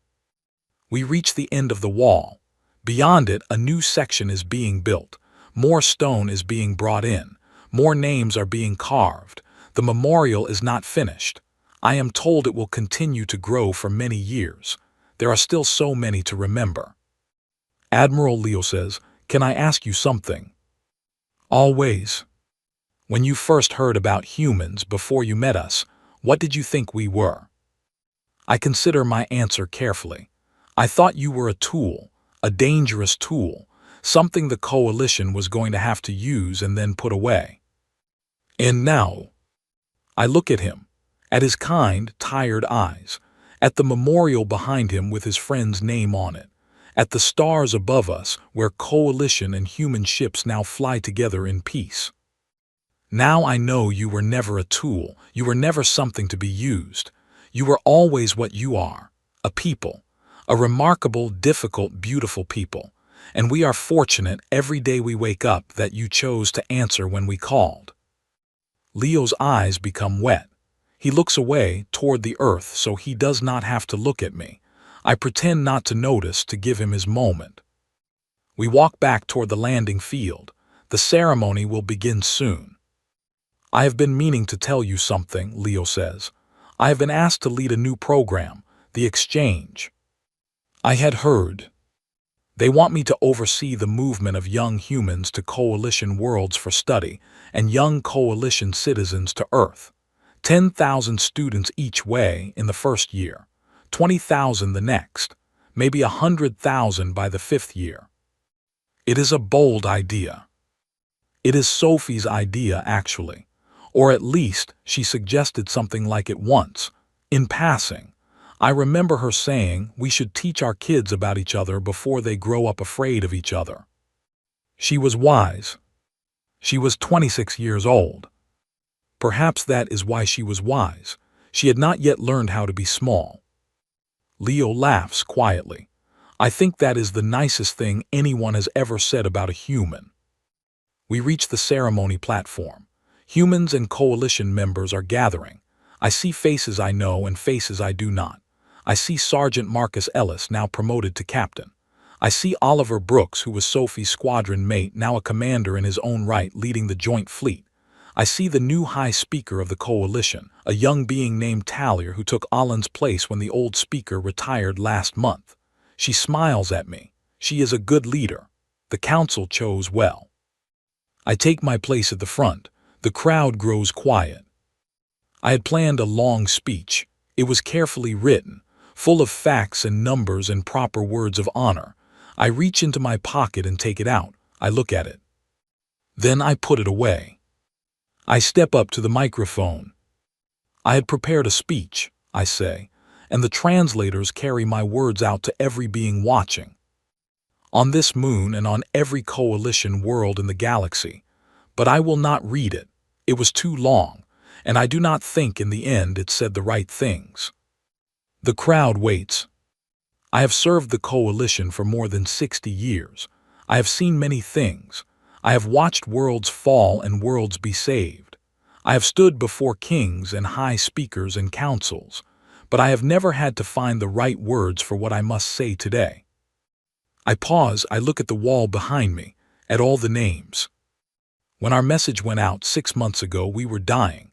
We reach the end of the wall. Beyond it, a new section is being built. More stone is being brought in. More names are being carved. The memorial is not finished. I am told it will continue to grow for many years. There are still so many to remember. "Admiral," Leo says, "can I ask you something?" "Always." "When you first heard about humans before you met us, what did you think we were?" I consider my answer carefully. I thought you were a tool, a dangerous tool, something the Coalition was going to have to use and then put away. And now, I look at him, at his kind, tired eyes, at the memorial behind him with his friend's name on it, at the stars above us where Coalition and human ships now fly together in peace. Now I know you were never a tool, you were never something to be used. You were always what you are, a people, a remarkable, difficult, beautiful people, and we are fortunate every day we wake up that you chose to answer when we called. Leo's eyes become wet. He looks away toward the earth so he does not have to look at me. I pretend not to notice to give him his moment. We walk back toward the landing field. The ceremony will begin soon. "I have been meaning to tell you something," Leo says. "I have been asked to lead a new program, the Exchange." I had heard. They want me to oversee the movement of young humans to coalition worlds for study and young coalition citizens to Earth. 10,000 students each way in the first year, 20,000 the next, maybe 100,000 by the fifth year. It is a bold idea. It is Sophie's idea, actually. Or at least she suggested something like it once, in passing. I remember her saying we should teach our kids about each other before they grow up afraid of each other. She was wise. She was 26 years old. Perhaps that is why she was wise. She had not yet learned how to be small. Leo laughs quietly. I think that is the nicest thing anyone has ever said about a human. We reach the ceremony platform. Humans and coalition members are gathering. I see faces I know and faces I do not. I see Sergeant Marcus Ellis, now promoted to captain. I see Oliver Brooks, who was Sophie's squadron mate, now a commander in his own right, leading the joint fleet. I see the new High Speaker of the coalition, a young being named Talia who took Alan's place when the old speaker retired last month. She smiles at me. She is a good leader. The council chose well. I take my place at the front. The crowd grows quiet. I had planned a long speech. It was carefully written, full of facts and numbers and proper words of honor. I reach into my pocket and take it out. I look at it. Then I put it away. I step up to the microphone. I had prepared a speech, I say, and the translators carry my words out to every being watching. On this moon and on every coalition world in the galaxy. But I will not read it. It was too long, and I do not think in the end it said the right things. The crowd waits. I have served the coalition for more than 60 years. I have seen many things. I have watched worlds fall and worlds be saved. I have stood before kings and high speakers and councils, but I have never had to find the right words for what I must say today. I pause, I look at the wall behind me, at all the names. When our message went out 6 months ago, we were dying.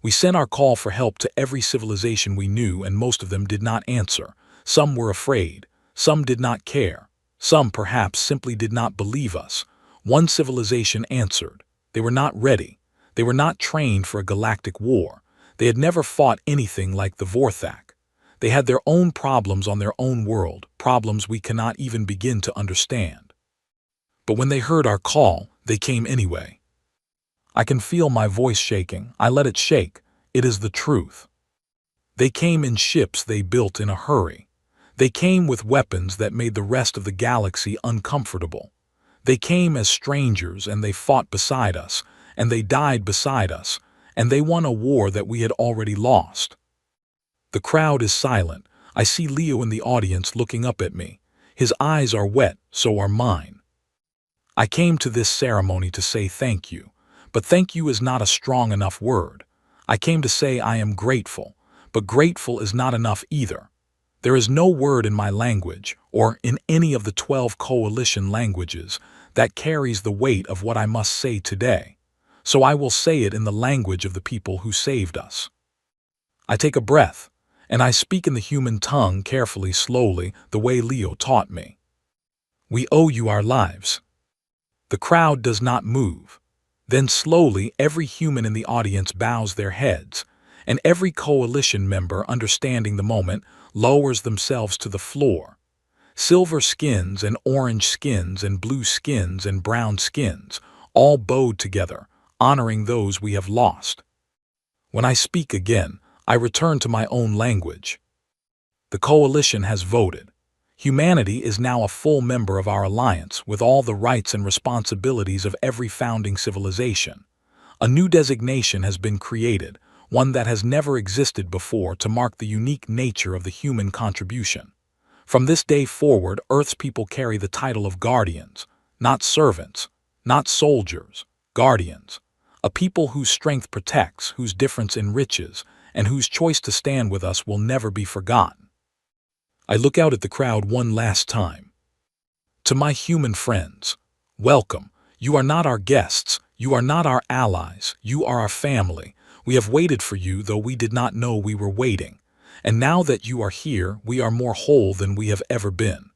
We sent our call for help to every civilization we knew, and most of them did not answer. Some were afraid. Some did not care. Some perhaps simply did not believe us. One civilization answered. They were not ready. They were not trained for a galactic war. They had never fought anything like the Vorthak. They had their own problems on their own world, problems we cannot even begin to understand. But when they heard our call, they came anyway. I can feel my voice shaking. I let it shake. It is the truth. They came in ships they built in a hurry. They came with weapons that made the rest of the galaxy uncomfortable. They came as strangers, and they fought beside us, and they died beside us, and they won a war that we had already lost. The crowd is silent. I see Leo in the audience looking up at me. His eyes are wet, so are mine. I came to this ceremony to say thank you. But thank you is not a strong enough word. I came to say I am grateful, but grateful is not enough either. There is no word in my language, or in any of the 12 coalition languages, that carries the weight of what I must say today. So I will say it in the language of the people who saved us. I take a breath, and I speak in the human tongue carefully, slowly, the way Leo taught me. We owe you our lives. The crowd does not move. Then slowly every human in the audience bows their heads, and every coalition member, understanding the moment, lowers themselves to the floor. Silver skins and orange skins and blue skins and brown skins, all bowed together, honoring those we have lost. When I speak again, I return to my own language. The coalition has voted. Humanity is now a full member of our alliance, with all the rights and responsibilities of every founding civilization. A new designation has been created, one that has never existed before, to mark the unique nature of the human contribution. From this day forward, Earth's people carry the title of guardians, not servants, not soldiers, guardians. A people whose strength protects, whose difference enriches, and whose choice to stand with us will never be forgotten. I look out at the crowd one last time. To my human friends, welcome. You are not our guests. You are not our allies. You are our family. We have waited for you, though we did not know we were waiting. And now that you are here, we are more whole than we have ever been.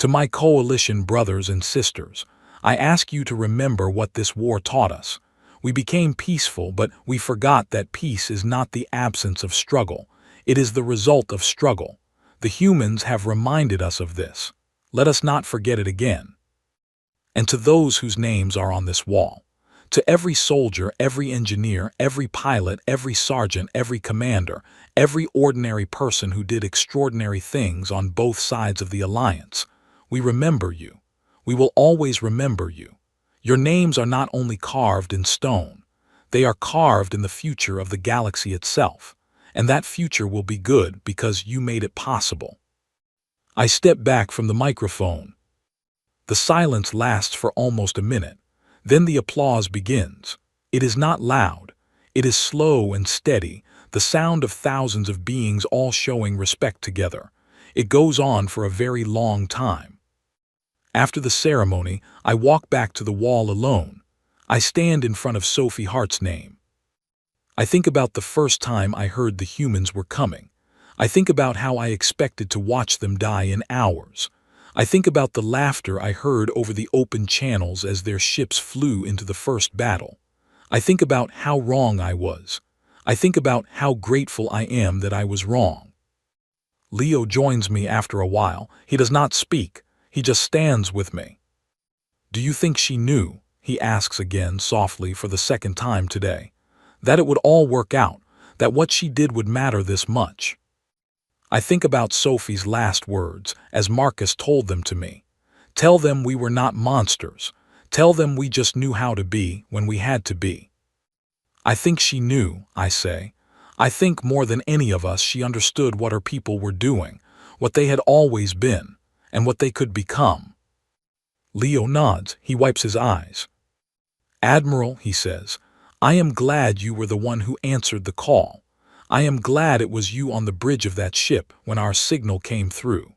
To my coalition brothers and sisters, I ask you to remember what this war taught us. We became peaceful, but we forgot that peace is not the absence of struggle. It is the result of struggle. The humans have reminded us of this. Let us not forget it again. And to those whose names are on this wall, to every soldier, every engineer, every pilot, every sergeant, every commander, every ordinary person who did extraordinary things on both sides of the alliance, we remember you. We will always remember you. Your names are not only carved in stone, they are carved in the future of the galaxy itself, and that future will be good because you made it possible. I step back from the microphone. The silence lasts for almost a minute. Then the applause begins. It is not loud. It is slow and steady, the sound of thousands of beings all showing respect together. It goes on for a very long time. After the ceremony, I walk back to the wall alone. I stand in front of Sophie Hart's name. I think about the first time I heard the humans were coming. I think about how I expected to watch them die in hours. I think about the laughter I heard over the open channels as their ships flew into the first battle. I think about how wrong I was. I think about how grateful I am that I was wrong. Leo joins me after a while. He does not speak. He just stands with me. "Do you think she knew," he asks again softly for the second time today, "that it would all work out, that what she did would matter this much?" I think about Sophie's last words, as Marcus told them to me. Tell them we were not monsters. Tell them we just knew how to be when we had to be. I think she knew, I say. I think more than any of us she understood what her people were doing, what they had always been, and what they could become. Leo nods. He wipes his eyes. "Admiral," he says, "I am glad you were the one who answered the call. I am glad it was you on the bridge of that ship when our signal came through.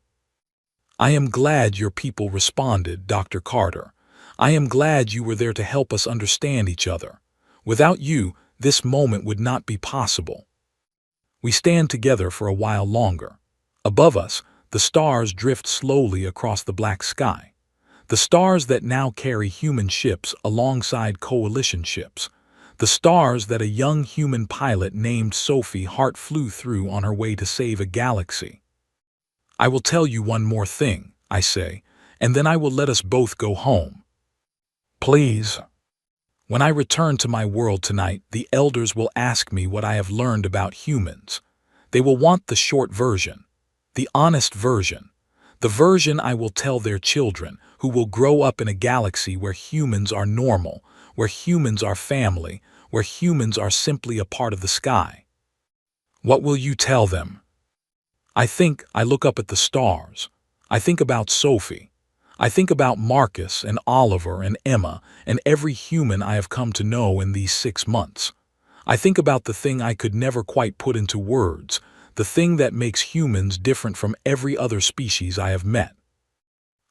I am glad your people responded, Dr. Carter. I am glad you were there to help us understand each other. Without you, this moment would not be possible." We stand together for a while longer. Above us, the stars drift slowly across the black sky. The stars that now carry human ships alongside coalition ships. The stars that a young human pilot named Sophie Hart flew through on her way to save a galaxy. "I will tell you one more thing," I say, "and then I will let us both go home. Please. When I return to my world tonight, the elders will ask me what I have learned about humans. They will want the short version, the honest version, the version I will tell their children, who will grow up in a galaxy where humans are normal, where humans are family, where humans are simply a part of the sky. What will you tell them?" I look up at the stars. I think about Sophie. I think about Marcus and Oliver and Emma and every human I have come to know in these 6 months. I think about the thing I could never quite put into words, the thing that makes humans different from every other species I have met.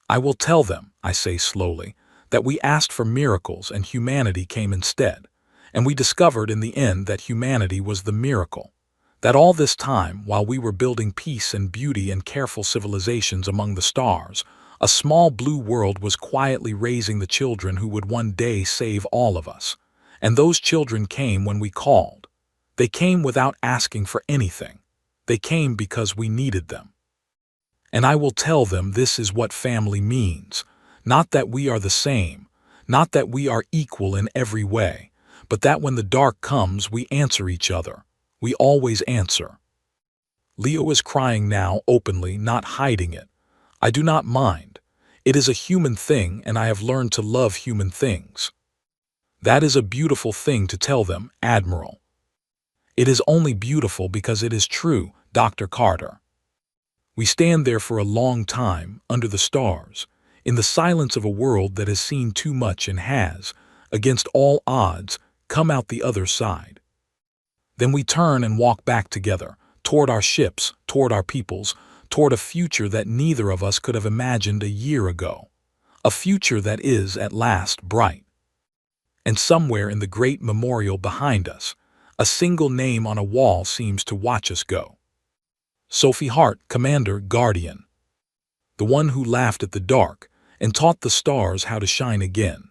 "I will tell them," I say slowly, "that we asked for miracles and humanity came instead, and we discovered in the end that humanity was the miracle. That all this time, while we were building peace and beauty and careful civilizations among the stars, a small blue world was quietly raising the children who would one day save all of us. And those children came when we called. They came without asking for anything. They came because we needed them. And I will tell them this is what family means. Not that we are the same, not that we are equal in every way, but that when the dark comes, we answer each other. We always answer." Leo is crying now openly, not hiding it. I do not mind. It is a human thing, and I have learned to love human things. That is a beautiful thing to tell them, Admiral. It is only beautiful because it is true, Dr. Carter. We stand there for a long time, under the stars, in the silence of a world that has seen too much and has, against all odds, come out the other side. Then we turn and walk back together, toward our ships, toward our peoples, toward a future that neither of us could have imagined a year ago. A future that is, at last, bright. And somewhere in the great memorial behind us, a single name on a wall seems to watch us go. Sophie Hart, Commander, Guardian. the one who laughed at the dark and taught the stars how to shine again.